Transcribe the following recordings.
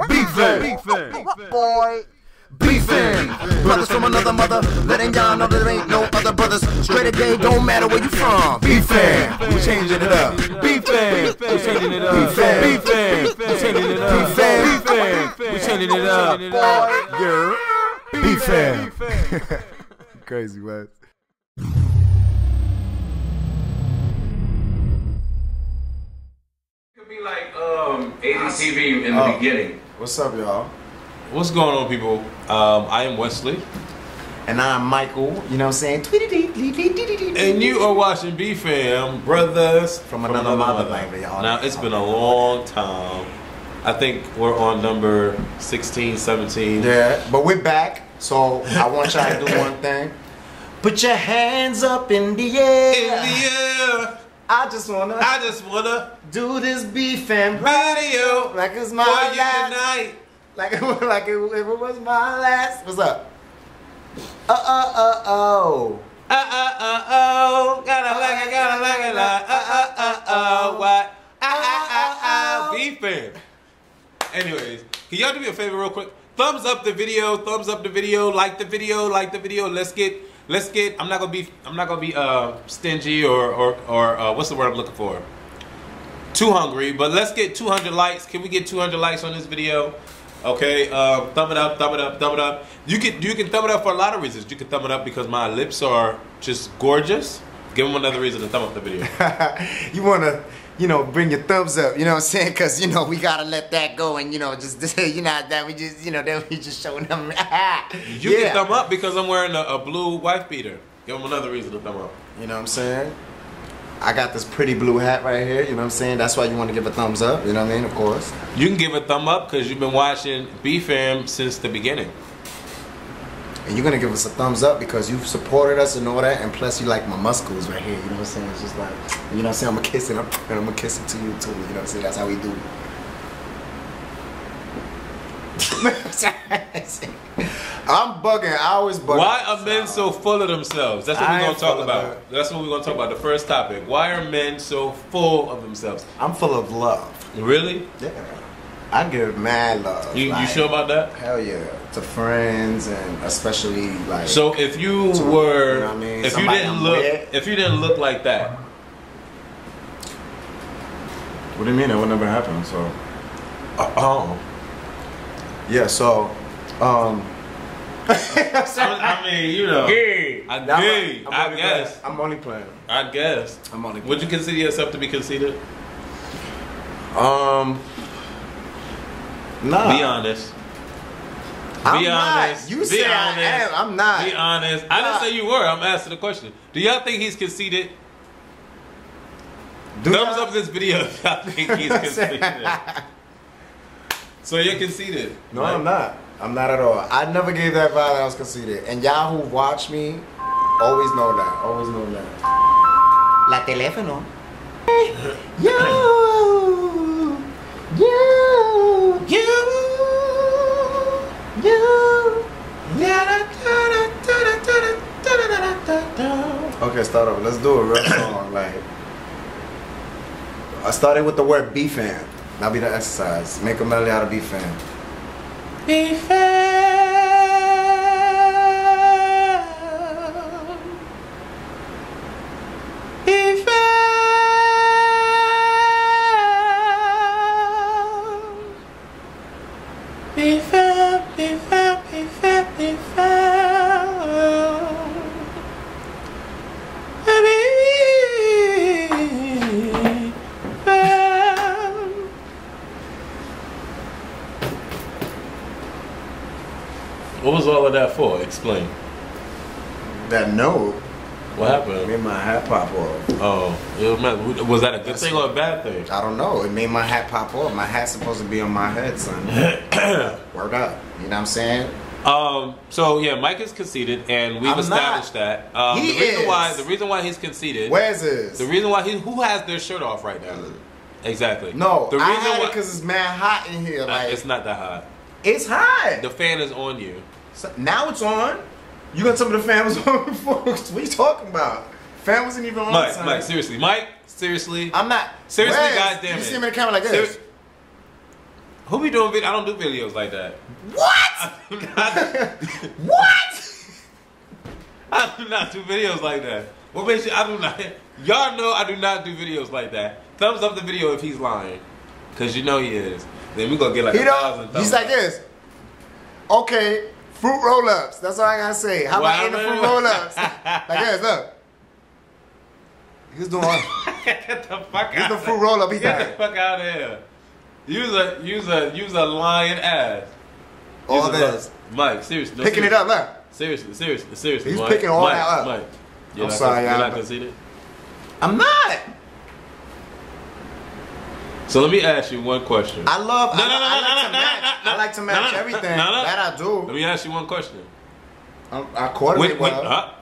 BFAM, boy. BFAM, brothers from another mother, letting y'all know there ain't no other brothers. Straight a day, don't matter where you from. BFAM, we changing it up. BFAM, we changing it up. BFAM, we changing it up. BFAM, we changing it up. Yeah, BFAM. Crazy, man. Could be like ACONNECTIONTV in the beginning. What's up, y'all? What's going on, people? I am Wesley. And I'm Michael, you know what I'm saying? And you are watching BFAM, brothers from another mother, baby, y'all. Now, it's been a long time. I think we're on number 16, 17. Yeah, but we're back. So I want y'all to do one thing. Put your hands up in the air. In the air. I just wanna do this BFAM video like it's my for you last tonight. Like it was my last. What's up? Oh. Gotta like it, what? BFAM. Anyways, can y'all do me a favor real quick? Thumbs up the video, like the video. Let's get. I'm not gonna be stingy or what's the word I'm looking for? Too hungry, but let's get 200 likes. Can we get 200 likes on this video? Okay, thumb it up. You can thumb it up for a lot of reasons. You can thumb it up because my lips are just gorgeous. Give them another reason to thumb up the video. You wanna, bring your thumbs up. You know what I'm saying? Because we gotta let that go, and just that we just then we just showing them. You can thumb up because I'm wearing a blue wife beater. Give them another reason to thumb up. You know what I'm saying? I got this pretty blue hat right here, you know what I'm saying? That's why you want to give a thumbs up, you know what I mean? Of course. You can give a thumb up because you've been watching BFAM since the beginning. And you're going to give us a thumbs up because you've supported us and all that, and plus you like my muscles right here, you know what I'm saying? It's just like, you know what I'm saying? I'm going to kiss it, and I'm going to kiss it to you too, you know what I'm saying? That's how we do. I'm bugging. I always bug. Why are men so full of themselves? That's what we're gonna talk about. That's what we're gonna talk about. The first topic. Why are men so full of themselves? I'm full of love. Really? Yeah. I give mad love. You sure about that? Hell yeah. To friends and especially like. So if you were, you know what I mean? if you didn't look like that. What do you mean? That would never happen. So. Yeah. So. I mean, I guess. I'm only playing. I guess. I'm only playing. Would you consider yourself to be conceited? Nah. Be honest. I'm not. You say I am. I'm not. Be honest. I didn't say you were. I'm asking the question. Do y'all think he's conceited? Thumbs up this video if y'all think he's conceited. So you're conceited? No, right? I'm not. I'm not at all. I never gave that vibe that I was conceited. And y'all who watch me always know that. Always know that. La teléfono. Okay, start over. Let's do a real song. Like, I started with the word BFAM. That'll be the exercise. Make a melody out of BFAM. BFAM. What was all of that for? Explain. That note. What happened? It made my hat pop off. Oh, was that a good thing or a bad thing? I don't know. It made my hat pop off. My hat's supposed to be on my head, son. Word up. You know what I'm saying? So yeah, Mike is conceited, and we've established that. The reason why he's conceited. Where's his? The reason why who has their shirt off right now? Exactly. No, the reason I had it because it's mad hot in here. Like it's not that hot. It's hot. The fan is on you. So now it's on. You gonna tell me the fan was on before? What are you talking about? Fan wasn't even on. Mike, seriously. Mike, seriously. I'm not. Seriously, goddamn it. You see him in the camera like this. Who be doing videos? I don't do videos like that. What? What? I do not do videos like that. What makes you? I do not. Y'all know I do not do videos like that. Thumbs up the video if he's lying, cause you know he is. Then we gonna get like 1,000 thumbs. He's like this. Okay, fruit roll-ups. That's all I gotta say. How about eating the fruit roll-ups? Like this, look. He's doing. Get the fuck out. He's the fruit roll-up. He's Get like, the fuck out of here. Use a lying ass. all this. Mike, seriously. No, Picking seriously. it up, look. Seriously. He's Mike, picking all Mike, that up. Mike, I'm sorry, you're y'all, not but- conceited? I'm not. So let me ask you one question. I like to match everything. That I do. Let me ask you one question. I coordinate well.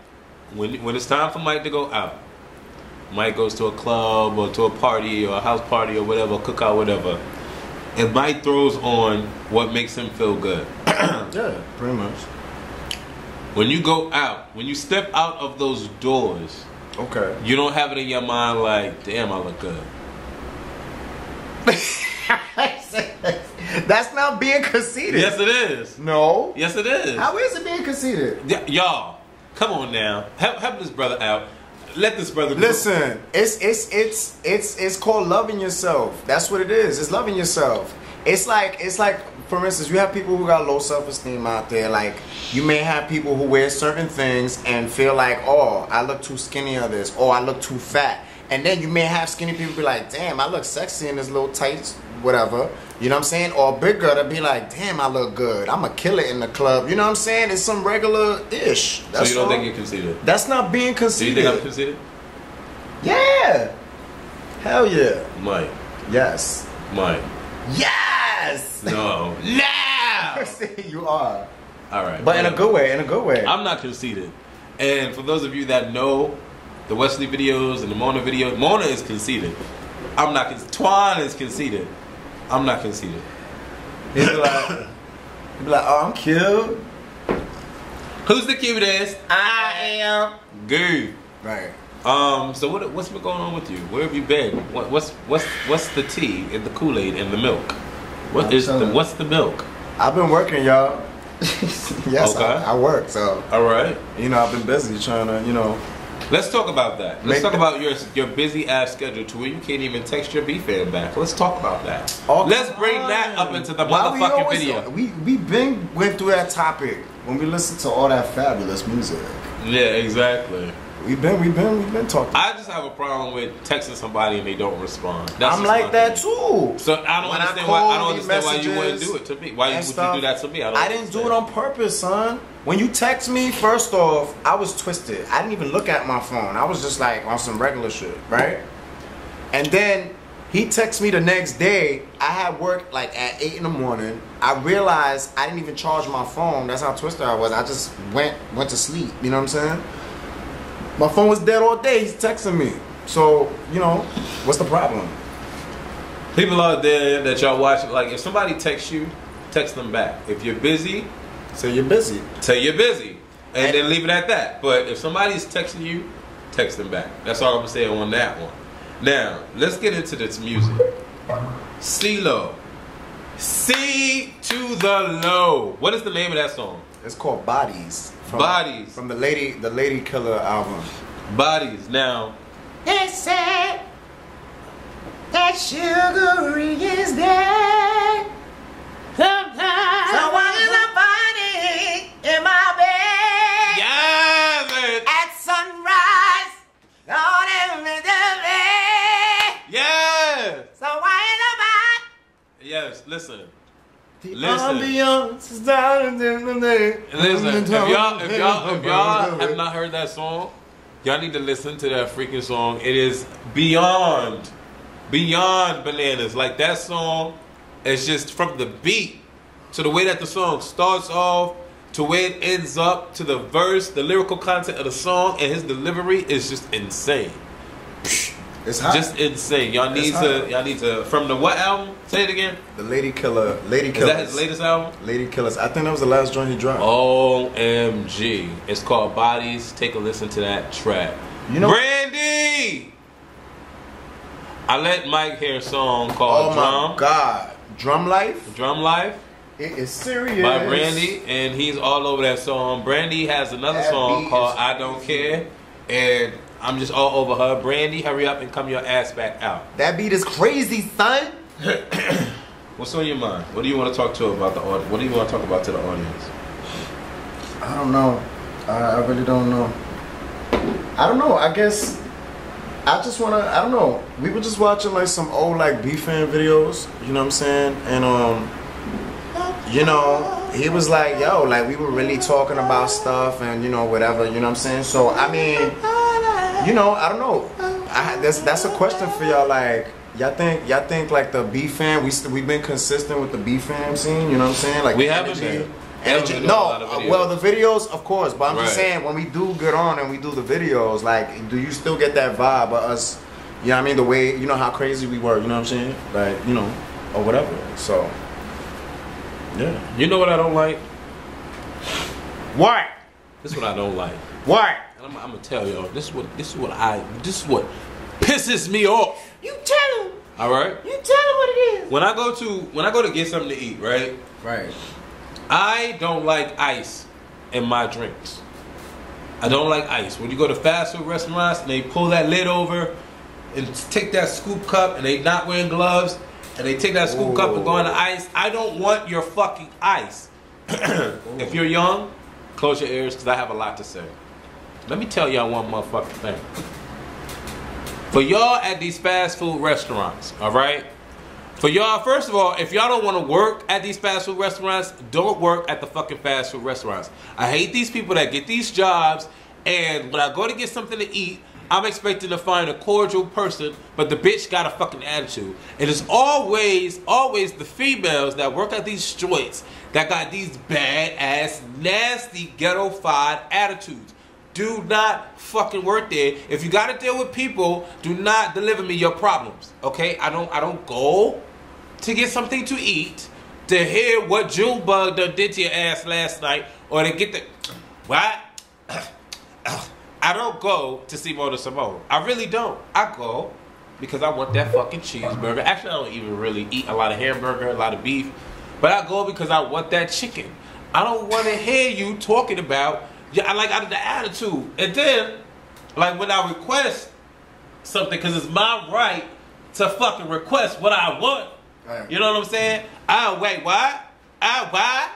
When it's time for Mike to go out, Mike goes to a club or to a party or a house party or whatever, cookout, whatever, and Mike throws on what makes him feel good. Yeah, pretty much. When you go out, when you step out of those doors, Okay. you don't have it in your mind like, damn, I look good. That's not being conceited. Yes, it is. No. Yes, it is. How is it being conceited? Y'all, come on now. Help this brother out. Let this brother go. Listen, it's called loving yourself. That's what it is. It's loving yourself. It's like for instance, you have people who got low self-esteem out there. Like you may have people who wear certain things and feel like, oh, I look too skinny on this, or I look too fat. And then you may have skinny people be like, damn, I look sexy in this little tights, whatever. You know what I'm saying? Or a big girl to be like, damn, I look good. I'm a killer in the club. You know what I'm saying? It's some regular-ish. So you don't think you're conceited? That's not being Do conceited. you think I'm conceited? Yeah. Hell yeah. Mike. Yes. Mike. Yes. No. No. You are. All right. But in a good way. In a good way. I'm not conceited. And for those of you that know the Wesley videos and the Mona videos, Mona is conceited. I'm not conceited. Twan is conceited. I'm not conceited. He'd be like, oh, I'm cute. Who's the cutest? I am. Good. Right. So what's been going on with you? Where have you been? What's the tea and the Kool-Aid and the milk? What's the milk? I've been working, y'all. Yes, Okay. I work, so All right. you know I've been busy trying to, Let's talk about that. Let's talk about your busy ass schedule to where you can't even text your BFAM back. Let's talk about that. Let's bring that up into the motherfucking video. We been went through that topic when we listened to all that fabulous music. Yeah, exactly. We've been talking. I just have a problem with texting somebody and they don't respond. That's I'm just like my that thing. too. So I don't understand why you wouldn't do it to me. Why would you do that to me? I didn't do it on purpose, son. When you text me, first off, I was twisted. I didn't even look at my phone. I was just like on some regular shit, right? And then he texted me the next day. I had work like at 8 in the morning. I realized I didn't even charge my phone. That's how twisted I was. I just went to sleep. You know what I'm saying? My phone was dead all day. He's texting me. So, what's the problem? People out there that y'all watch, like if somebody texts you, text them back. If you're busy, say you're busy. Say you're busy. And then leave it at that. But if somebody's texting you, text them back. That's all I'm gonna say on that one. Now, let's get into this music. CeeLo. C to the low. What is the name of that song? It's called Bodies. Bodies. From the Lady Killer album. Bodies. Now, They said that Sugaree is dead. Sometimes someone is a body in my bed. yes, At sunrise, on every day. yes, Someone is a body. yes. Listen. The Listen. ambiance is down in the day. Listen, if y'all have not heard that song, y'all need to listen to that freaking song. It is beyond bananas. Like that song is just from the beat to the way that the song starts off to where it ends up to the verse, the lyrical content of the song, and his delivery is just insane. It's hot. Just insane. Y'all need to from the what album? Say it again. The Lady Killer. Lady Killers. Is that his latest album? Lady Killers. I think that was the last joint he dropped. OMG. It's called Bodies. Take a listen to that track. Brandy! I let Mike hear a song called Drum. Oh my God. Drum Life. Drum Life. It is serious. By Brandy, and he's all over that song. Brandy has another song called I Don't Care, and I'm just all over her. Brandy, hurry up and come your ass back out. That beat is crazy, son. What's on your mind? What do you want to talk to about the audience? What do you want to talk about to the audience? I don't know. I really don't know. I don't know. I guess I just wanna. I don't know. We were just watching like some old like BFAM videos. You know what I'm saying? And you know, he was like, yo, like we were really talking about stuff and you know whatever. You know what I'm saying? So I mean, you know, I don't know. That's a question for y'all. Like, y'all think like the BFAM? We've been consistent with the BFAM scene. You know what I'm saying? Like we haven't been. Well, the videos, of course, but I'm just saying when we do get on and we do the videos, like, do you still get that vibe of us? You know what I mean? The way, you know how crazy we were. You know what I'm saying? Like, you know, or whatever. So, yeah. You know what I don't like? What? This is what I don't like. What? And I'm gonna tell y'all. This is what pisses me off. You tell him. All right. You tell him what it is. When I go to get something to eat, right? Right. I don't like ice in my drinks. I don't like ice. When you go to fast food restaurants and they pull that lid over and take that scoop cup and they not wearing gloves and they take that scoop cup and go on the ice, I don't want your fucking ice. If you're young, close your ears because I have a lot to say. Let me tell y'all one motherfucking thing. For y'all at these fast food restaurants, all right? For y'all, first of all, if y'all don't want to work at these fast food restaurants, don't work at the fucking fast food restaurants. I hate these people that get these jobs, and when I go to get something to eat, I'm expecting to find a cordial person, but the bitch got a fucking attitude. And it's always the females that work at these joints that got these bad-ass, nasty, ghetto-fied attitudes. Do not fucking work there. If you gotta deal with people, do not deliver me your problems. Okay? I don't go to get something to eat to hear what Junebug done did to your ass last night or to get the what? I don't go to see Mona Simone. I really don't. I go because I want that fucking cheeseburger. Actually, I don't even really eat a lot of hamburger, a lot of beef, but I go because I want that chicken. I don't want to hear you talking about I like out of the attitude. And then, like when I request something, because it's my right to fucking request what I want. Right. You know what I'm saying? Oh, wait, what? Oh, what?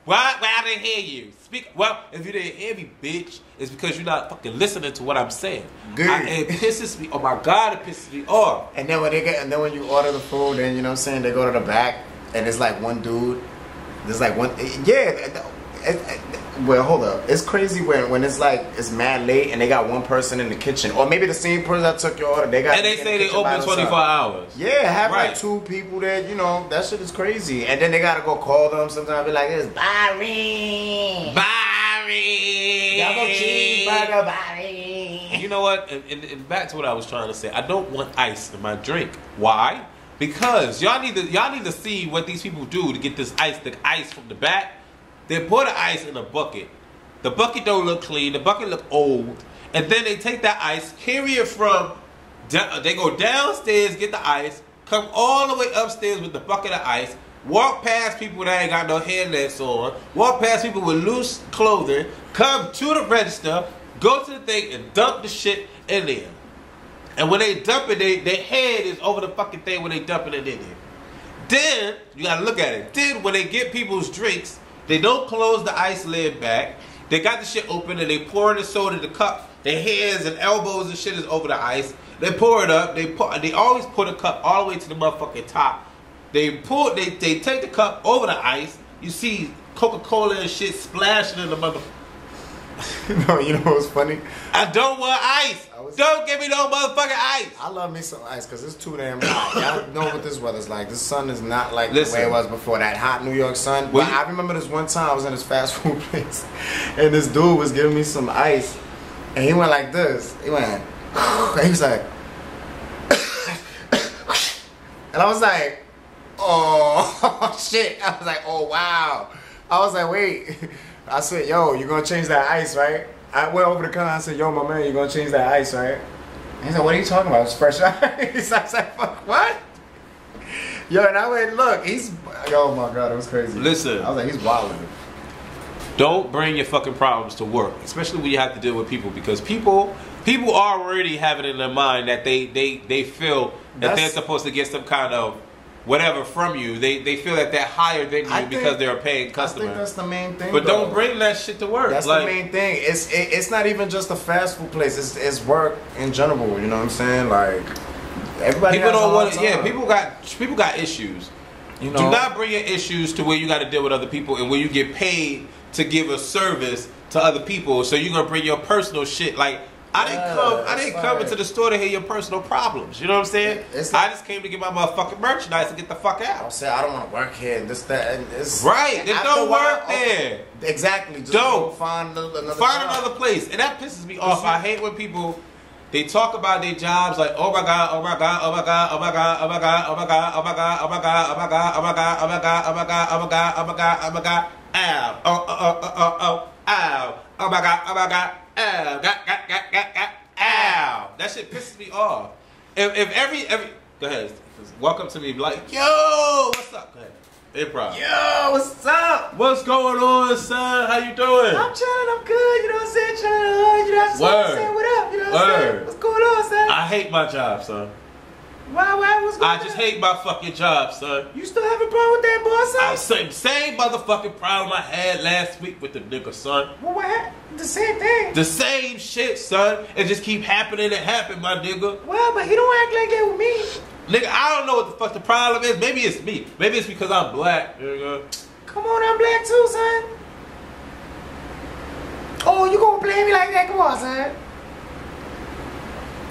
Why I didn't hear you? Speak. Well, if you didn't hear me, bitch, it's because you're not fucking listening to what I'm saying. Good. It pisses me. Oh my God, it pisses me off. And then when you order the food, then you know what I'm saying, they go to the back, and it's like one dude. There's like one. Yeah. Well, hold up. It's crazy when it's like it's mad late and they got one person in the kitchen, or maybe the same person that took your order. They got and they say they open 24 hours. Yeah, have like 2 people there. You know that shit is crazy. And then they gotta go call them. Sometimes be like, "It's Barry, double cheeseburger, Barry." You know what? And back to what I was trying to say. I don't want ice in my drink. Why? Because y'all need to see what these people do to get this ice. The ice from the back. They pour the ice in a bucket. The bucket don't look clean. The bucket look old. And then they take that ice, carry it from, they go downstairs, get the ice, come all the way upstairs with the bucket of ice, walk past people that ain't got no hairnets on, walk past people with loose clothing, come to the register, go to the thing and dump the shit in there. And when they dump it, their head is over the fucking thing when they dumping it in there. Then, you gotta look at it. Then when they get people's drinks, they don't close the ice lid back. They got the shit open and they pour in the soda in the cup. Their hands and elbows and shit is over the ice. They pour it up. They always put a cup all the way to the motherfucking top. They take the cup over the ice. You see Coca-Cola and shit splashing in the motherfucker. No, you know what's funny? I don't want ice. Don't give me no motherfucking ice. I love me some ice because it's too damn hot. Y'all know what this weather's like. This sun is not like the way it was before. That hot New York sun. But I remember this one time I was in this fast food place and this dude was giving me some ice and he went like this. He went, and he was like, and I was like, oh shit. I was like, oh wow. I was like, wait. I said, yo, you gonna change that ice, right? I went over the counter. I said, yo, my man, you gonna change that ice, right? And he said, what are you talking about? It's fresh ice. I was like, fuck, what? Yo, and I went, look, he's. Oh my god, it was crazy. Listen. I was like, he's wilding. Don't bring your fucking problems to work, especially when you have to deal with people, because people already have it in their mind that they feel that they're supposed to get some kind of whatever from you. They feel that they're higher than you because they're a paying customer. I think that's the main thing. But don't bring that shit to work. That's like, the main thing. It's not even just a fast food place. It's work in general. You know what I'm saying? Like everybody. People has don't a hard want. Yeah, time. people got issues. You know? Do not bring your issues to where you got to deal with other people and where you get paid to give a service to other people. So you're gonna bring your personal shit. Like I didn't come into the store to hear your personal problems. You know what I'm saying? I just came to get my motherfucking merchandise and get the fuck out. I said I don't want to work here and this that and this. Right? Then don't work there. Exactly. Just don't go find another place. And that pisses me off. I hate when people. They talk about their jobs like, oh my god, oh my god, oh my god, oh my god, oh my god, oh my god, oh my god, oh my god, oh my god, oh my god, oh my god, oh my god, oh my god, oh my god, oh my god, ow, ow, oh my god, ow, ow. That shit pisses me off. If every go ahead, walk up to me and be like, yo, what's up? Go ahead. Improv. Yo, what's up? What's going on, son? How you doing? I'm chilling, I'm good, you know what I'm saying? Chilling, you know what I'm saying? What up, you know what I'm saying? What's going on, son? I hate my job, son. Why, what's going on? I just hate my fucking job, son. You still have a problem with that, boy, son? Same motherfucking problem I had last week with the nigga, son. Well, what happened? The same thing. The same shit, son. It just keep happening and happen, my nigga. Well, but he don't act like that with me. Nigga, I don't know what the fuck the problem is. Maybe it's me. Maybe it's because I'm black. Come on, I'm black too, son. Oh, you gonna blame me like that? Come on, son.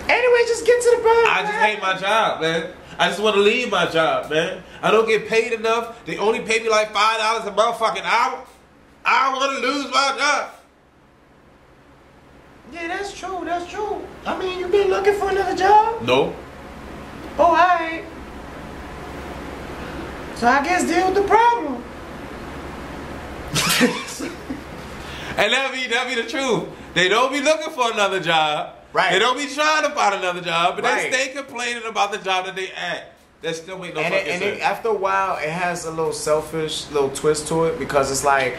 Anyway, just get to the problem. I just hate my job, man. I just want to leave my job, man. I don't get paid enough. They only pay me like $5 a motherfucking hour. I don't want to lose my job. Yeah, that's true. That's true. I mean, you been looking for another job? No. Oh, alright. So I guess deal with the problem. And that be the truth. They don't be looking for another job. Right. They don't be trying to find another job, but right. They stay complaining about the job that they at. That still make no fucking sense. After a while, it has a little selfish little twist to it because it's like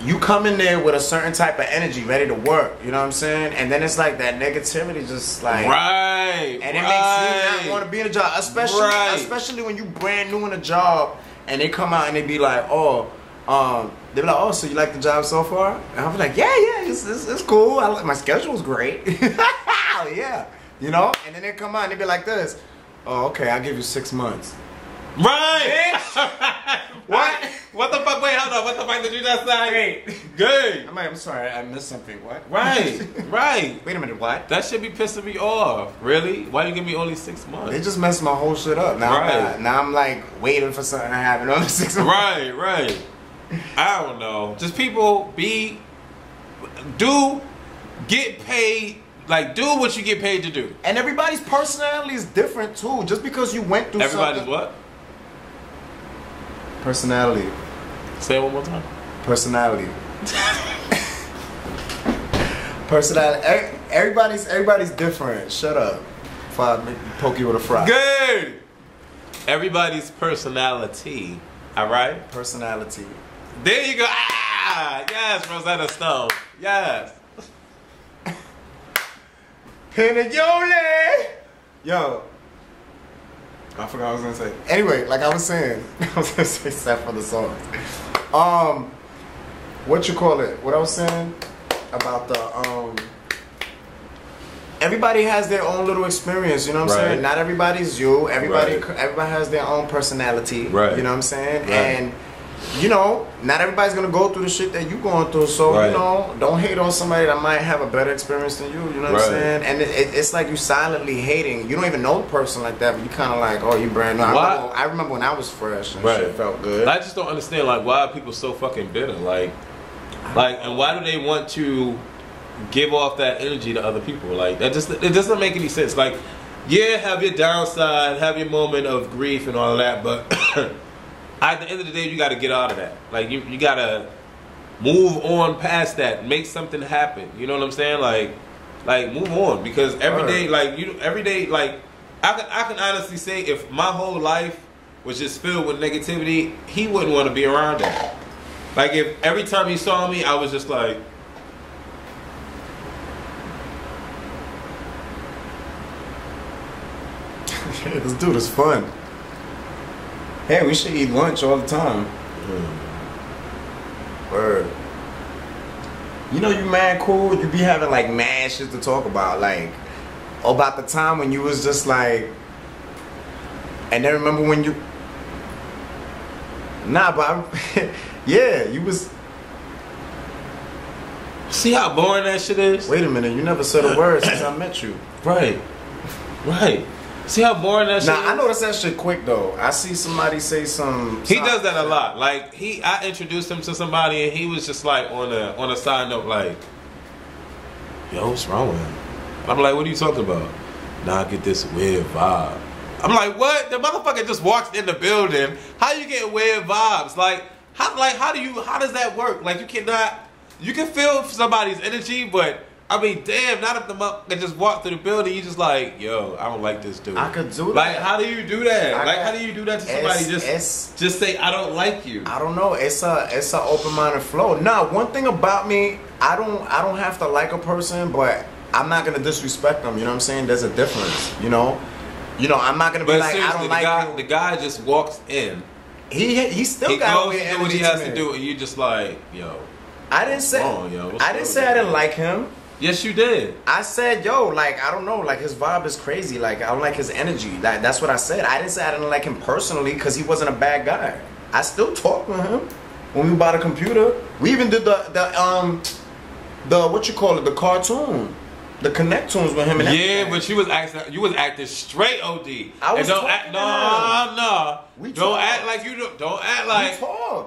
you come in there with a certain type of energy, ready to work. You know what I'm saying? And then it's like that negativity, just like right. And it makes you not want to be in a job, especially when you brand new in a job, and they come out and they be like, they be like, oh, so you like the job so far? And I'll be like, yeah, it's cool. My schedule's great. Yeah, you know. And then they come out and they be like this. Oh, okay, I'll give you 6 months. Right. What? What the fuck? Wait, hold on. What the fuck did you just say? Good. I'm sorry, I missed something. What? Right. Right. Wait a minute, what? That should be pissing me off. Really? Why you give me only 6 months? They just messed my whole shit up. Now, now I'm like waiting for something to happen on 6 months. Right. I don't know. Just people get paid. Like, do what you get paid to do. And everybody's personality is different too. Just because you went through everybody's what? Personality. Say it one more time. Personality. Personality. Everybody's different. Shut up. If I poke you with a fry. Good. Everybody's personality. All right. Personality. There you go. Ah, yes, Rosetta Stone. Yes. Pinayole! Yo. I forgot what I was gonna say. Anyway, like I was saying, I was gonna say except for the song. What you call it? What I was saying about the everybody has their own little experience, you know what I'm saying? Not everybody's you. Everybody has their own personality. Right. You know what I'm saying? Right. And you know, not everybody's gonna go through the shit that you going through, so you know, don't hate on somebody that might have a better experience than you. You know what I'm saying? And it's like you silently hating. You don't even know the person like that, but you kind of like, oh, you brand new. I remember when I was fresh and shit felt good. I just don't understand, like, why are people so fucking bitter? Like, and why do they want to give off that energy to other people? Like, it doesn't make any sense. Like, yeah, have your downside, have your moment of grief and all of that, but. At the end of the day, you got to get out of that. Like, you got to move on past that. Make something happen. You know what I'm saying? Like move on. Because every day, like, I can honestly say if my whole life was just filled with negativity, he wouldn't want to be around that. Like if every time he saw me, I was just like, hey, this dude is fun. Hey, we should eat lunch all the time. Word. You know you mad cool, you be having like mad shit to talk about, like about the time when you was just like, and then remember when you, nah, but yeah, you was. see how boring that shit is? Wait a minute, you never said a word since I met you. Right. See how boring that shit is? Nah, I noticed that shit quick though. I see somebody say some. He does that a lot. Like I introduced him to somebody and he was just like on a side note like, yo, what's wrong with him? I'm like, what are you talking about? Nah, I get this weird vibe. I'm like, what? The motherfucker just walks in the building. How you get weird vibes? Like how does that work? Like you can feel somebody's energy, but I mean, damn, not if the motherfucker just walk through the building, you just like, yo, I don't like this dude. I could do that. Like, how do you do that? How do you do that to somebody? Just say, I don't like you. I don't know. It's a open-minded flow. Nah, one thing about me, I don't have to like a person, but I'm not gonna disrespect them. You know what I'm saying? There's a difference. You know, I'm not gonna be like, I don't like you. The guy just walks in. He still got to do what he has to do, and you just like, yo. I didn't say I didn't like him. Yes, you did. I said, yo, like, I don't know, like, his vibe is crazy. Like, I don't like his energy. That's what I said. I didn't say I didn't like him personally because he wasn't a bad guy. I still talk with him when we bought a computer. We even did the what you call it, the cartoon, the Connectoons with him and yeah, but you was acting straight OD. I was don't act, don't act like you don't act like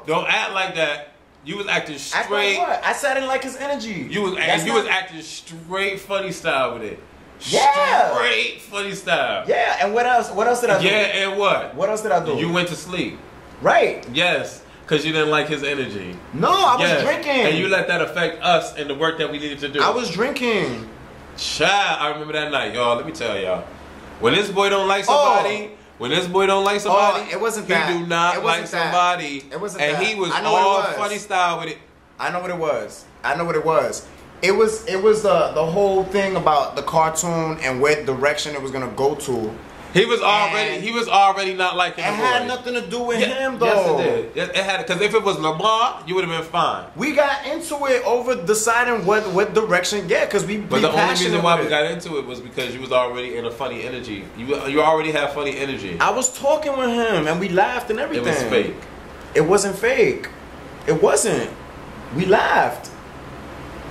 don't act like that. You was acting straight. What? I said I didn't like his energy. You was acting straight funny style with it. Yeah. Straight funny style. Yeah, and what else? What else did I do? Yeah, and what? What else did I do? You went to sleep. Right. Yes, because you didn't like his energy. No, I was drinking. And you let that affect us and the work that we needed to do. I was drinking. Child, I remember that night, y'all. Let me tell y'all. When this boy don't like somebody. When this boy don't like somebody, it wasn't that. He do not like somebody. It wasn't and that. he was all funny style with it. I know what it was. It was the whole thing about the cartoon and what direction it was gonna go to. He was already not liking him. It had nothing to do with him though. Yes, it did. It had, because if it was Lamar, you would have been fine. We got into it over deciding what direction. Yeah, because But the only reason why we got into it was because you was already in a funny energy. You already have funny energy. I was talking with him and we laughed and everything. It was fake. It wasn't fake. It wasn't. We laughed.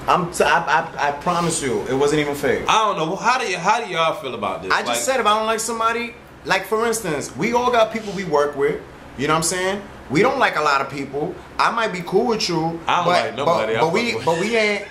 I promise you, it wasn't even fake. I don't know. How do y'all feel about this? I just said if I don't like somebody, like for instance, we all got people we work with. You know what I'm saying? We don't like a lot of people. I might be cool with you. I don't like nobody. But we ain't.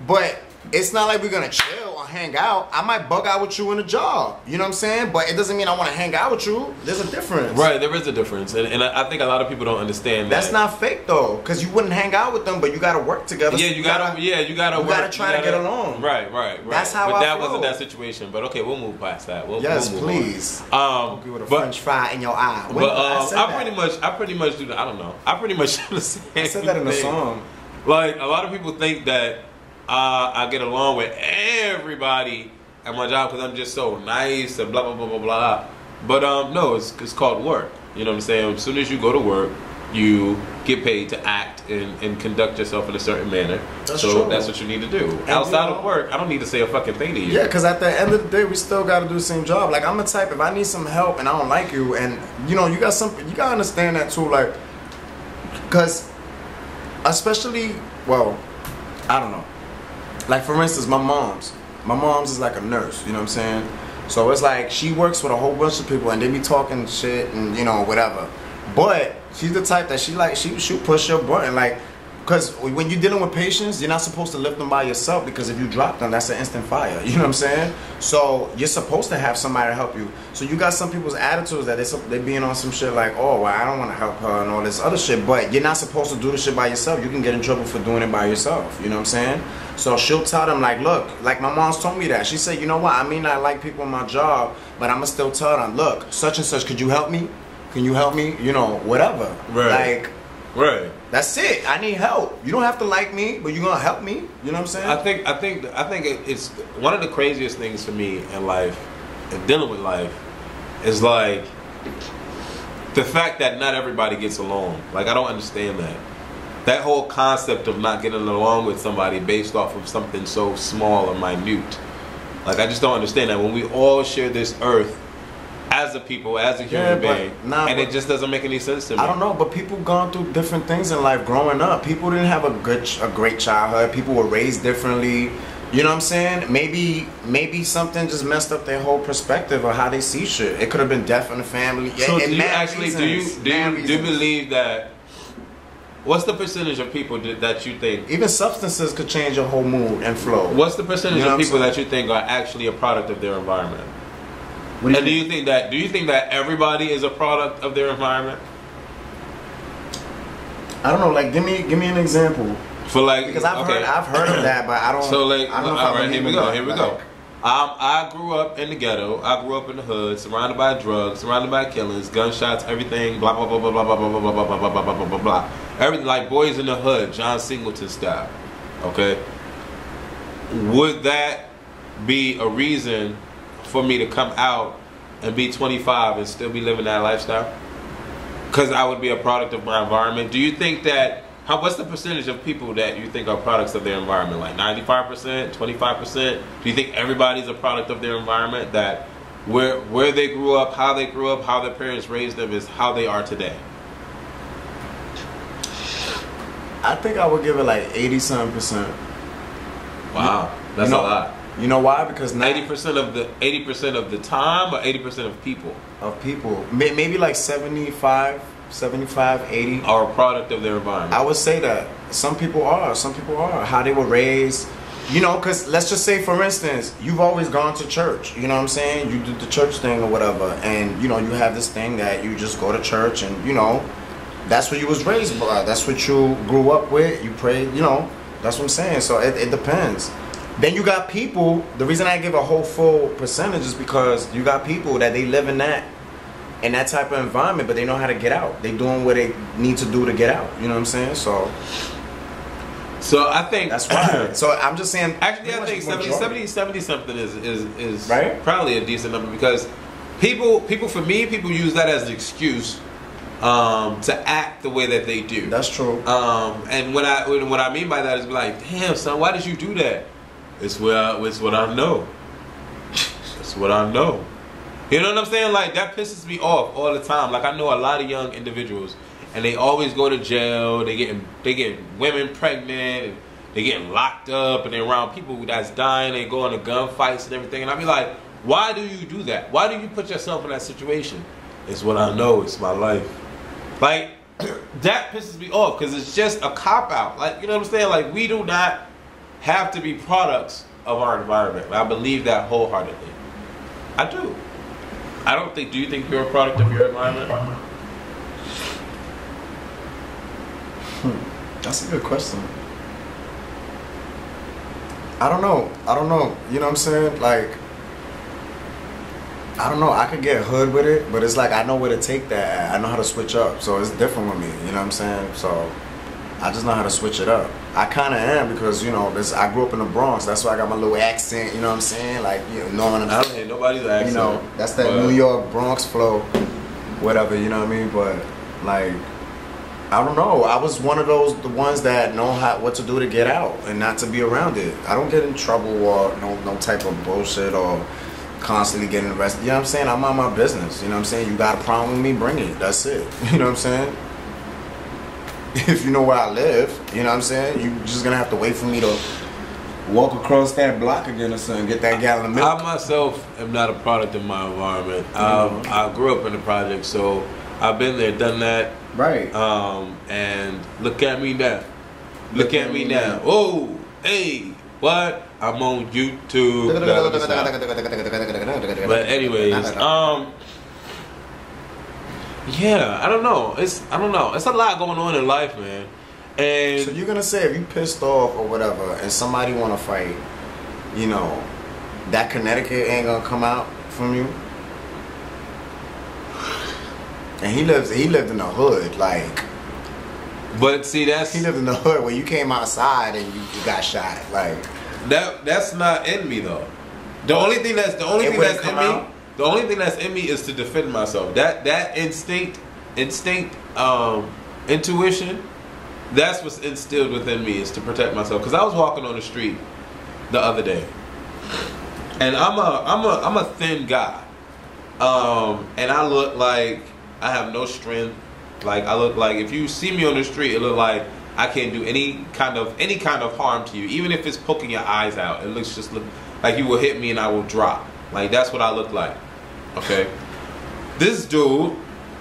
But it's not like we're gonna chill or hang out. I might bug out with you in a job. You know what I'm saying? But it doesn't mean I want to hang out with you. There's a difference. Right, there is a difference, and I think a lot of people don't understand that. That's not fake though, because you wouldn't hang out with them, but you gotta work together. Yeah, you gotta try to get along. Right. That's how but I that feel. wasn't that situation. But okay, we'll move past that. Yes, we'll please. With a French fry in your eye. I pretty much do that. I don't know. I pretty much do the same thing. I said that in the song. Like a lot of people think that I get along with everybody at my job because I'm just so nice and blah blah blah blah blah. But no, it's called work. You know what I'm saying? As soon as you go to work, you get paid to act and conduct yourself in a certain manner. That's what you need to do. And outside of work, I don't need to say a fucking thing to you. Yeah, because at the end of the day, we still got to do the same job. Like I'm the type, if I need some help and I don't like you, and you know, you got to understand that too. Like, because especially, well, I don't know. Like for instance, my mom's is like a nurse, you know what I'm saying? So it's like she works with a whole bunch of people and they be talking shit and you know whatever. But she's the type that she'll push your button. Like Because when you're dealing with patients, you're not supposed to lift them by yourself, because if you drop them, that's an instant fire. You know what I'm saying? So you're supposed to have somebody to help you. So you got some people's attitudes that they being on some shit like, oh, well, I don't want to help her and all this other shit. But you're not supposed to do the shit by yourself. You can get in trouble for doing it by yourself. You know what I'm saying? So she'll tell them like, look, like my mom's told me that. She said, you know what? I may not like people in my job, but I'm going to still tell them, look, such and such, could you help me? Can you help me? You know, whatever. Right. Like, right. That's it. I need help. You don't have to like me, but you're gonna help me. You know what I'm saying? I think it's one of the craziest things for me in life, and dealing with life, is like the fact that not everybody gets along. Like, I don't understand that. That whole concept of not getting along with somebody based off of something so small or minute. Like, I just don't understand that when we all share this earth as a people, as a human being, and it just doesn't make any sense to me. I don't know, but people gone through different things in life growing up. People didn't have a great childhood. People were raised differently. You know what I'm saying? Maybe something just messed up their whole perspective of how they see shit. It could have been death in the family. So do you believe that? What's the percentage of people that you think? Even substances could change your whole mood and flow. What's the percentage of people that you think are actually a product of their environment? And do you think that everybody is a product of their environment? I don't know. Like, give me an example. For like, because I've heard of that, but I don't. So like, I don't know all right, here we go. I grew up in the ghetto. I grew up in the hood, surrounded by drugs, surrounded by killings, gunshots, everything. Blah blah blah blah blah blah blah blah blah blah blah blah blah blah blah. Everything like Boys in the Hood, John Singleton style. Okay. Would that be a reason for me to come out and be 25 and still be living that lifestyle? Because I would be a product of my environment. Do you think that, what's the percentage of people that you think are products of their environment? Like 95%, 25%? Do you think everybody's a product of their environment? That where they grew up, how their parents raised them is how they are today? I think I would give it like 87%. Wow, that's a lot. You know why? Because 80% of the time, or 80% of people? Of people. Maybe like 75, 80. Are a product of their environment. I would say that. Some people are. How they were raised. You know, because let's just say, for instance, you've always gone to church. You know what I'm saying? You did the church thing or whatever. And, you know, you have this thing that you just go to church and, you know, that's what you was raised by. That's what you grew up with. You prayed, you know. That's what I'm saying. So it depends. Then you got people, the reason I give a whole full percentage is because you got people that they live in that type of environment, but they know how to get out. They doing what they need to do to get out. You know what I'm saying? So I think that's why. So I'm just saying. Actually, I think 70 something is right? Probably a decent number, because people use that as an excuse to act the way that they do. That's true. And what I mean by that is like, damn son, why did you do that? It's what I know. It's what I know. You know what I'm saying? Like, that pisses me off all the time. Like, I know a lot of young individuals, and they always go to jail. They get women pregnant, and they getting locked up, and they're around people that's dying. They go into gunfights and everything. And I be like, why do you do that? Why do you put yourself in that situation? It's what I know. It's my life. Like, that pisses me off, because it's just a cop out. Like, you know what I'm saying? Like, we do not have to be products of our environment. I believe that wholeheartedly. I do. Do you think you're a product of your environment? That's a good question. I don't know. You know what I'm saying? Like, I don't know. I could get hood with it, but it's like I know where to take that at. I know how to switch up. So it's different with me. You know what I'm saying? So I just know how to switch it up. I kind of am, because, you know, I grew up in the Bronx. That's why I got my little accent, you know what I'm saying? Like, you know what I'm saying? I don't hear nobody's accent. You know, that's that New York Bronx flow, whatever, you know what I mean? But, like, I don't know. I was one of the ones that know what to do to get out and not to be around it. I don't get in trouble or no type of bullshit or constantly getting arrested. You know what I'm saying? I'm on my business. You know what I'm saying? You got a problem with me, bring it. That's it. You know what I'm saying? If you know where I live, you know what I'm saying? You're just going to have to wait for me to walk across that block again or something, get that gallon of milk. I myself am not a product of my environment. I grew up in the project, so I've been there, done that. Right. And look at me now. Look at me now. Oh, hey, what? I'm on YouTube. But anyways, yeah, I don't know. It's a lot going on in life, man. And so you're gonna say if you pissed off or whatever, and somebody want to fight, you know, that Connecticut ain't gonna come out from you. And he lived in the hood, like. But see, he lived in the hood where you came outside and you got shot, like. That's not in me though. The only thing that's in me is to defend myself. That instinct, intuition. That's what's instilled within me, is to protect myself. Because I was walking on the street the other day, and I'm a thin guy, and I look like I have no strength. Like I look like, if you see me on the street, it look like I can't do any kind of harm to you, even if it's poking your eyes out. It looks just like you will hit me and I will drop. Like that's what I look like. Okay, this dude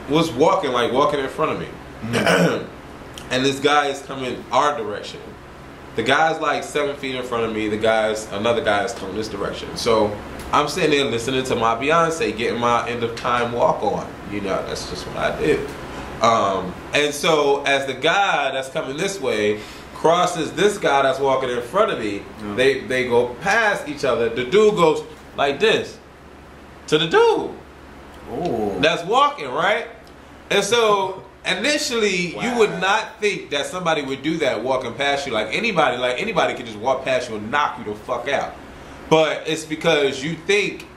was walking in front of me. Mm-hmm. And this guy is coming our direction. The guy's like 7 feet in front of me. Another guy is coming this direction. So I'm sitting there listening to my Beyonce, getting my end of time walk on. You know, that's just what I did. And so as the guy that's coming this way crosses this guy that's walking in front of me, they go past each other. The dude goes like this to the dude that's walking, right? And so initially, you would not think that somebody would do that walking past you. Like anybody could just walk past you and knock you the fuck out. But it's because you think,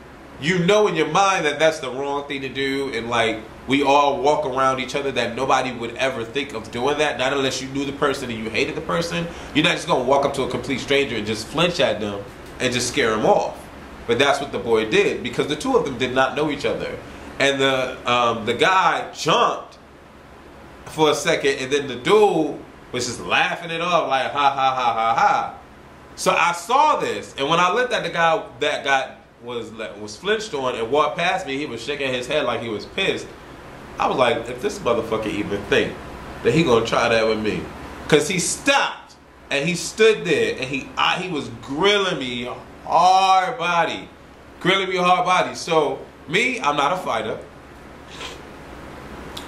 you know in your mind that that's the wrong thing to do, and like we all walk around each other, that nobody would ever think of doing that, not unless you knew the person and you hated the person. You're not just going to walk up to a complete stranger and just flinch at them and just scare them off. But that's what the boy did, because the two of them did not know each other. And the guy jumped for a second, and then the dude was just laughing it off like ha ha ha ha ha. So I saw this, and when I looked at the guy that was flinched on and walked past me, he was shaking his head like he was pissed. I was like, if this motherfucker even think that he gonna try that with me, cause he stopped and he stood there and he was grilling me hard body. So me, I'm not a fighter.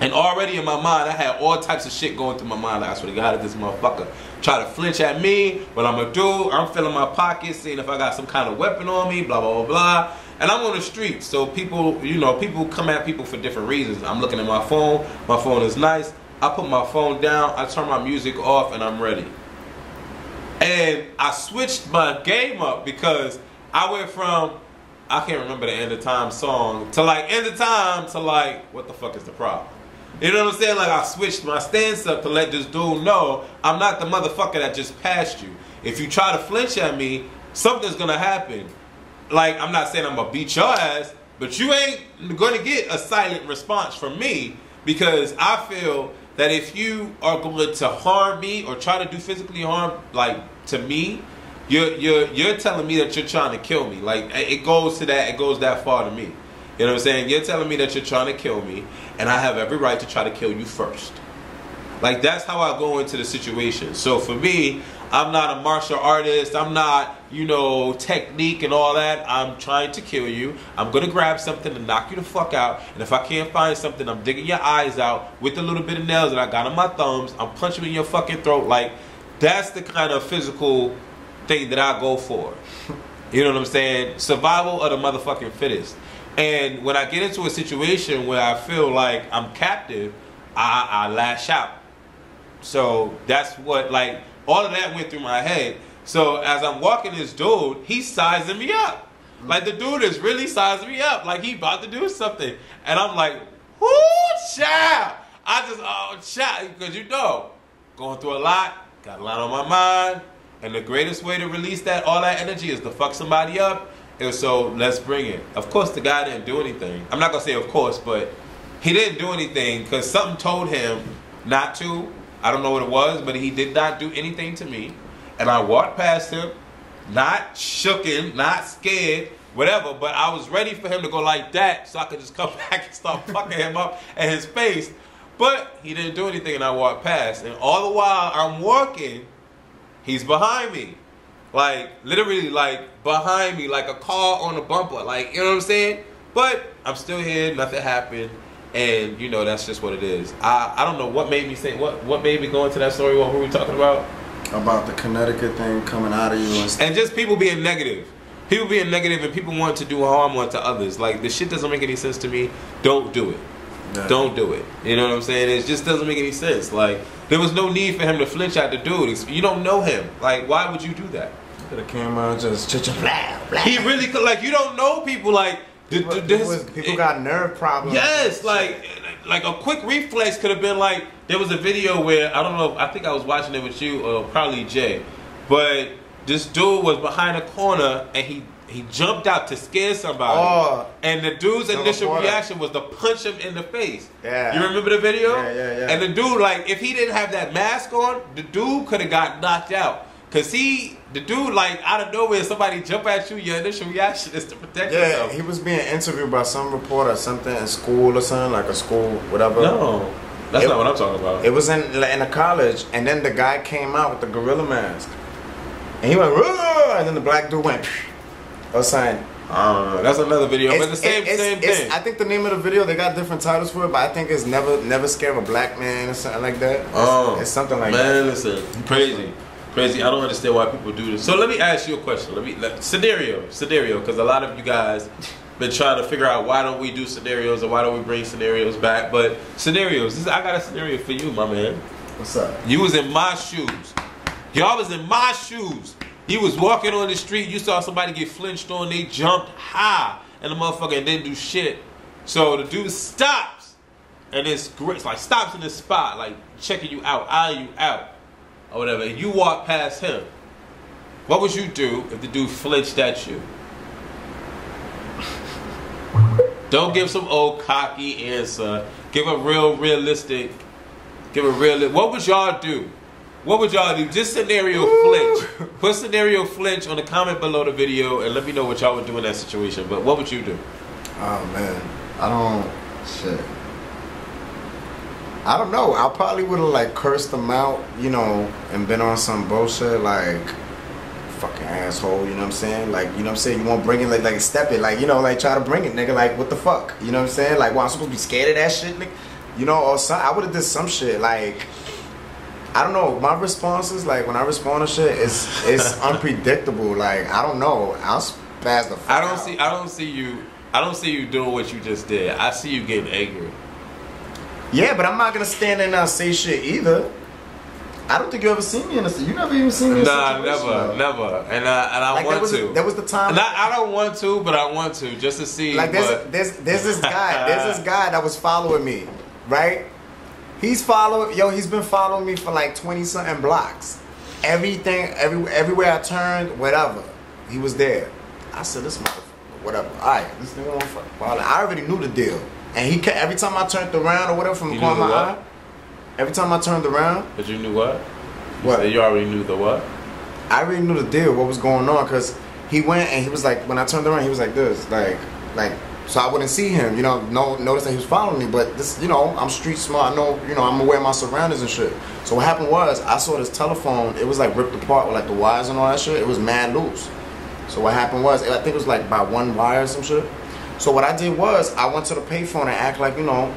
And already in my mind, I had all types of shit going through my mind. Like, I swear to God, if this motherfucker try to flinch at me, what I'm gonna do, I'm filling my pockets, seeing if I got some kind of weapon on me, blah, blah, blah, blah. And I'm on the street, so people, you know, people come at people for different reasons. I'm looking at my phone is nice. I put my phone down, I turn my music off, and I'm ready. And I switched my game up because I went from, I can't remember the End of Time song, to like End of Time to like, what the fuck is the problem? You know what I'm saying? Like I switched my stance up to let this dude know I'm not the motherfucker that just passed you. If you try to flinch at me, something's gonna happen. Like, I'm not saying I'm gonna beat your ass, but you ain't gonna get a silent response from me, because I feel that if you are going to harm me or try to do physically harm, like, to me, you're telling me that you're trying to kill me. Like, it goes that far to me. You know what I'm saying? You're telling me that you're trying to kill me, and I have every right to try to kill you first. Like, that's how I go into the situation. So for me, I'm not a martial artist. I'm not, you know, technique and all that. I'm trying to kill you. I'm going to grab something and knock you the fuck out. And if I can't find something, I'm digging your eyes out with the little bit of nails that I got on my thumbs. I'm punching in your fucking throat. Like, that's the kind of physical thing that I go for. You know what I'm saying? Survival of the motherfucking fittest. And when I get into a situation where I feel like I'm captive, I lash out. So that's what, like, all of that went through my head. So as I'm walking this dude, he's sizing me up. Like, the dude is really sizing me up. Like, he about to do something. And I'm like, whoo, child. Child, because you know, going through a lot, got a lot on my mind. And the greatest way to release all that energy is to fuck somebody up. And so let's bring it. Of course, the guy didn't do anything. I'm not going to say of course, but he didn't do anything because something told him not to. I don't know what it was, but he did not do anything to me. And I walked past him, not shooken, not scared, whatever, but I was ready for him to go like that so I could just come back and start fucking him up at his face. But he didn't do anything, and I walked past. And all the while I'm walking, he's behind me. Like, literally, like, behind me, like a car on a bumper. Like, you know what I'm saying? But I'm still here, nothing happened. And, you know, that's just what it is. I don't know what made me say, what made me go into that story, what were we talking about? About the Connecticut thing coming out of you and stuff. And just people being negative. People being negative and people want to do harm onto others. Like, this shit doesn't make any sense to me. Don't do it. Yeah. Don't do it. You know what I'm saying? It just doesn't make any sense. Like, there was no need for him to flinch at the dude. You don't know him. Like, why would you do that? Could have came out just blah, blah. He really could. Like, you don't know people. Like, people got nerve problems. Yes, like a quick reflex could have been like, there was a video where, I don't know, I think I was watching it with you or probably Jay, but this dude was behind a corner and he jumped out to scare somebody, and the dude's initial reaction was to punch him in the face. Yeah. You remember the video? Yeah. And the dude, like, if he didn't have that mask on, the dude could have got knocked out. Cause the dude, like, out of nowhere, somebody jump at you, your initial reaction is to protect yourself. Yeah, he was being interviewed by some reporter or something in school or something, like a school, whatever. No, that's not what I'm talking about. It was in a college, and then the guy came out with the gorilla mask. And he went, "Rah!" And then the black dude went, or something. That's another video, but the same thing. I think the name of the video, they got different titles for it, but I think it's never scare a black man or something like that. It's something like that. Man, listen, crazy. I don't understand why people do this. So let me ask you a question. Scenario, because a lot of you guys been trying to figure out why don't we do scenarios or why don't we bring scenarios back. But scenarios, I got a scenario for you, my man. What's up? You was in my shoes. Y'all was in my shoes. You was walking on the street. You saw somebody get flinched on. They jumped high, and the motherfucker didn't do shit. So the dude stops, and it's like stops in the spot, like checking you out, eyeing you out, or whatever, and you walk past him. What would you do if the dude flinched at you? Don't give some old cocky answer. Give a realistic. What would y'all do? What would y'all do? Just scenario flinch. Put scenario flinch on the comment below the video and let me know what y'all would do in that situation. But what would you do? Oh man, I don't know. I probably would have like cursed them out, you know, and been on some bullshit like fucking asshole, you know what I'm saying? Like, you know what I'm saying? You won't bring it, like step it, like, you know, like try to bring it, nigga, like what the fuck? You know what I'm saying? Like, well, I'm supposed to be scared of that shit, nigga? You know, or some, I would have did some shit, like, I don't know. My responses, like when I respond to shit, it's unpredictable. Like, I don't know. I'll spaz the fuck out. I don't see you doing what you just did. I see you getting angry. Yeah, but I'm not gonna stand there and say shit either. I don't think you ever seen me in a. You never even seen me in a situation. Nah, never. And I like want to. That was the time. And I don't want to, but I want to just to see. Like there's this guy. There's this guy that was following me, right? He's been following me for like 20-something blocks. Everywhere I turned, whatever, he was there. I said, this motherfucker, whatever. All right, this nigga won't fuck follow. I already knew the deal. And he every time I turned around or whatever from the corner of my eye, every time I turned around. But you knew what? What? You already knew the what? I already knew the deal, what was going on, because he went and he was like, when I turned around, he was like this, like. So I wouldn't see him, you know, notice that he was following me, but this, you know, I'm street smart, I know, you know, I'm aware of my surroundings and shit. So what happened was, I saw this telephone, it was like ripped apart with like the wires and all that shit, it was mad loose. So what happened was, I think it was like by one wire or some shit. So what I did was, I went to the payphone and act like, you know,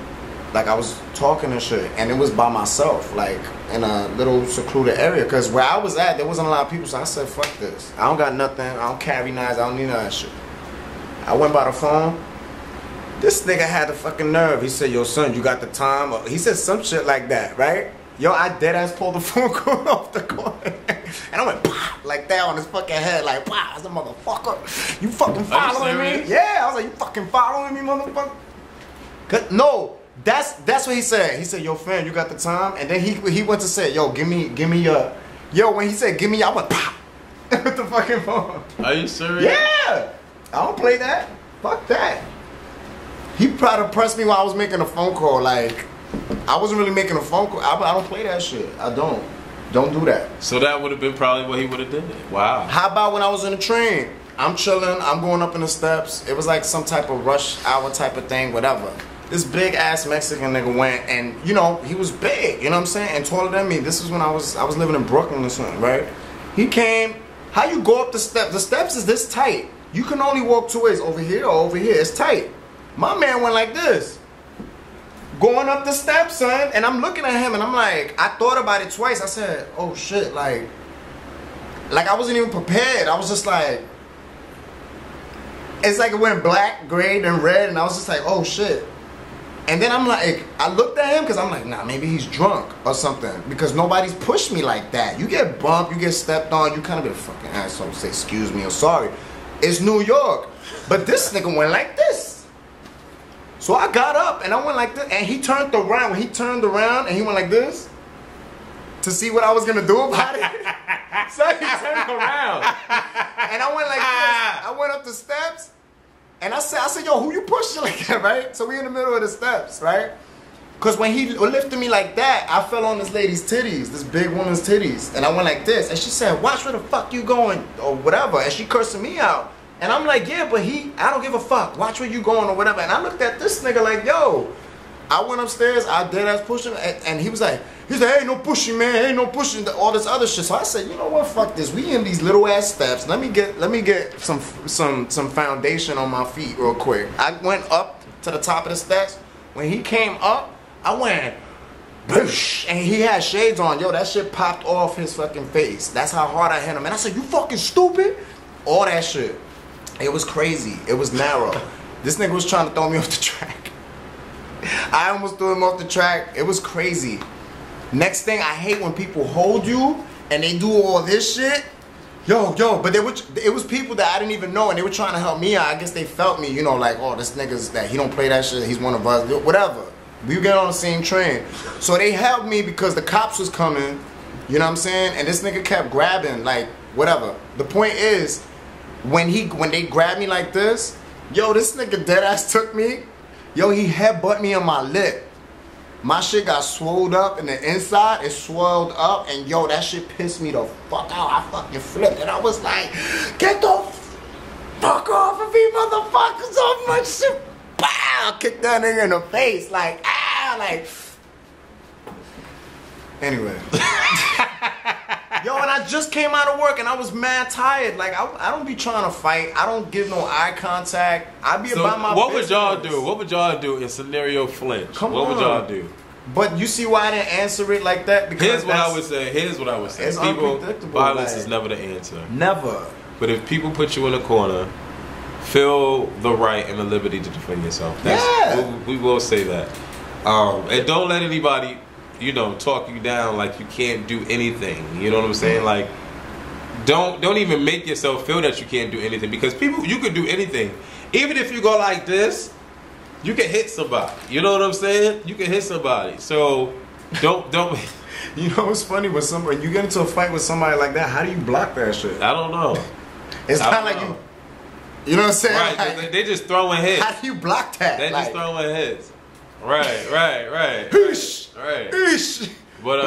like I was talking and shit, and it was by myself, like in a little secluded area, because where I was at, there wasn't a lot of people, so I said, fuck this. I don't got nothing, I don't carry knives, I don't need none of that shit. I went by the phone. This nigga had the fucking nerve. He said, yo, son, you got the time? Or he said some shit like that, right? Yo, I dead-ass pulled the phone cord off the corner. And I went, pop, like that on his fucking head. Like, wow, that's a motherfucker. You fucking following me? Yeah, I was like, you fucking following me, motherfucker? No, that's what he said. He said, yo, fam, you got the time? And then he went to say, yo, give me your... Yo, when he said, give me, I went, pop, with the fucking phone. Are you serious? Yeah. I don't play that. Fuck that. He tried to press me while I was making a phone call. Like, I wasn't really making a phone call. I don't play that shit. I don't. Don't do that. So that would have been probably what he would have done. Wow. How about when I was in the train? I'm chilling. I'm going up in the steps. It was like some type of rush hour type of thing, whatever. This big ass Mexican nigga went, and you know, he was big. You know what I'm saying? And taller than me. This is when I was living in Brooklyn or something, right? He came. How you go up the steps? The steps is this tight. You can only walk two ways, over here or over here. It's tight. My man went like this. Going up the steps, son. And I'm looking at him and I'm like, I thought about it twice. I said, oh shit, like I wasn't even prepared. I was just like, it's like it went black, gray, then red, and I was just like, oh shit. And then I'm like, I looked at him because I'm like, nah, maybe he's drunk or something. Because nobody's pushed me like that. You get bumped, you get stepped on, you kind of be a fucking asshole, say excuse me or sorry. It's New York. But this nigga went like this. So I got up and I went like this, and he turned around. When he turned around and he went like this to see what I was gonna do about it. So he turned around. And I went like this. I went up the steps. And I said, yo, who you pushing like that, right? So we in the middle of the steps, right? Because when he lifted me like that, I fell on this lady's titties, this big woman's titties. And I went like this. And she said, watch where the fuck you going or whatever. And she cursing me out. And I'm like, yeah, but I don't give a fuck. Watch where you going or whatever. And I looked at this nigga like, yo. I went upstairs, I dead ass pushing, and he was like, ain't no pushing, man, ain't no pushing, all this other shit. So I said, you know what, fuck this. We in these little ass steps. Let me get some foundation on my feet real quick. I went up to the top of the steps. When he came up, I went, boosh, and he had shades on. Yo, that shit popped off his fucking face. That's how hard I hit him. And I said, you fucking stupid? All that shit. It was crazy. It was narrow. This nigga was trying to throw me off the track. I almost threw him off the track. It was crazy. Next thing, I hate when people hold you and they do all this shit. Yo, but it was people that I didn't even know, and they were trying to help me out. I guess they felt me, you know, like, oh, this nigga's that he don't play that shit. He's one of us. Whatever. We get on the same train. So they helped me because the cops was coming. You know what I'm saying? And this nigga kept grabbing, like, whatever. The point is, when they grabbed me like this, yo, this nigga dead ass took me. Yo, he headbutt me on my lip. My shit got swelled up in the inside. It swelled up, and yo, that shit pissed me the fuck out. I fucking flipped, and I was like, get the fuck off of me, motherfuckers, off my shit. Wow, kick that nigga in the face, like, like. Anyway. Yo, and I just came out of work and I was mad tired. Like, I don't be trying to fight. I don't give no eye contact. I be about my business. What would y'all do? What would y'all do in scenario flinch? What would y'all do? But you see why I didn't answer it like that? Because Here's what I would say. It's people, unpredictable. violence is never the answer. Never. But if people put you in a corner, feel the right and the liberty to defend yourself. We will say that. And don't let anybody, you know, talk you down like you can't do anything. You know what I'm saying? Like, don't even make yourself feel that you can't do anything, because you could do anything. Even if you go like this, you can hit somebody. You know what I'm saying? You can hit somebody. So don't. You know what's funny with somebody? You get into a fight with somebody like that. How do you block that shit? I don't know. It's kind of like you know what I'm saying? Right? Like, they just throwing hits. How do you block that? They just throwing hits. Right. Right. But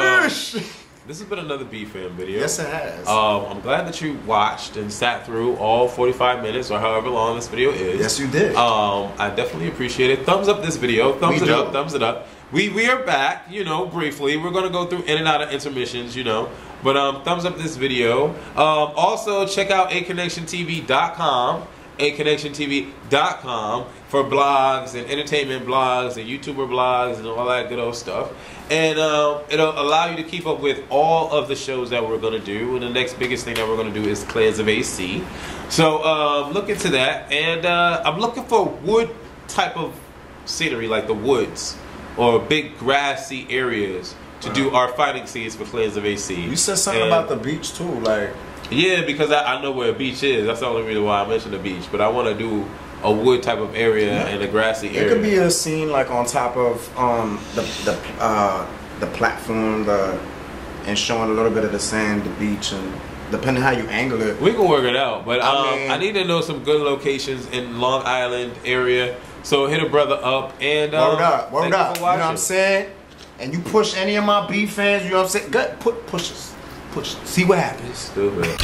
this has been another BFAM video. Yes, it has. I'm glad that you watched and sat through all 45 minutes or however long this video is. Yes, you did. I definitely appreciate it. Thumbs up this video. Thumbs it up. Thumbs it up. We are back, you know, briefly. We're gonna go through in and out of intermissions, you know. But thumbs up this video. Also check out ACONNECTIONTV.com. ACONNECTIONTV.com for blogs and entertainment blogs and YouTuber blogs and all that good old stuff. And it'll allow you to keep up with all of the shows that we're going to do. And the next biggest thing that we're going to do is Clans of AC. So look into that. And I'm looking for wood type of scenery, like the woods or big grassy areas to do our fighting scenes for Clans of AC. You said something about the beach too, like. Yeah, because I know where a beach is. That's the only reason why I mentioned the beach. But I want to do a wood type of area and a grassy area. It could be a scene like on top of the platform, and showing a little bit of the sand, the beach, and depending how you angle it. We can work it out. But I need to know some good locations in Long Island area. So hit a brother up and word up. You know what I'm saying? And you push any of my B fans, you know what I'm saying? Push us. See what happens. Stupid.